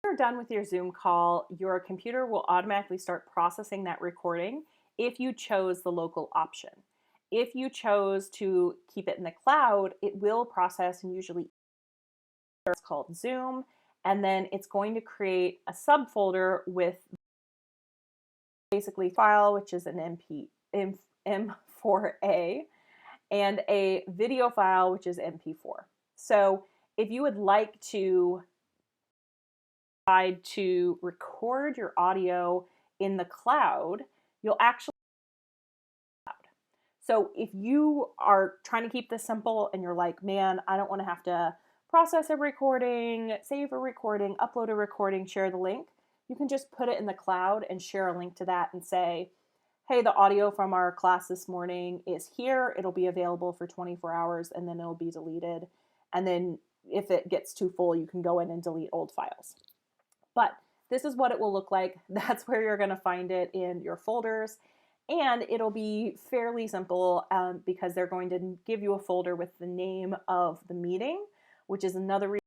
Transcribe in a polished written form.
you're done with your Zoom call, your computer will automatically start processing that recording if you chose the local option. If you chose to keep it in the cloud, it will process and usually it's called Zoom, and then it's going to create a subfolder with basically file, which is an M4A, and a video file, which is MP4. So if you would like to decide to record your audio in the cloud, you'll actually. So if you are trying to keep this simple and you're like, man, I don't want to have to process a recording, save a recording, upload a recording, share the link, you can just put it in the cloud and share a link to that and say, hey, the audio from our class this morning is here. It'll be available for 24 hours and then it'll be deleted. And then if it gets too full, you can go in and delete old files. But this is what it will look like. That's where you're going to find it in your folders. And it'll be fairly simple because they're going to give you a folder with the name of the meeting, which is another reason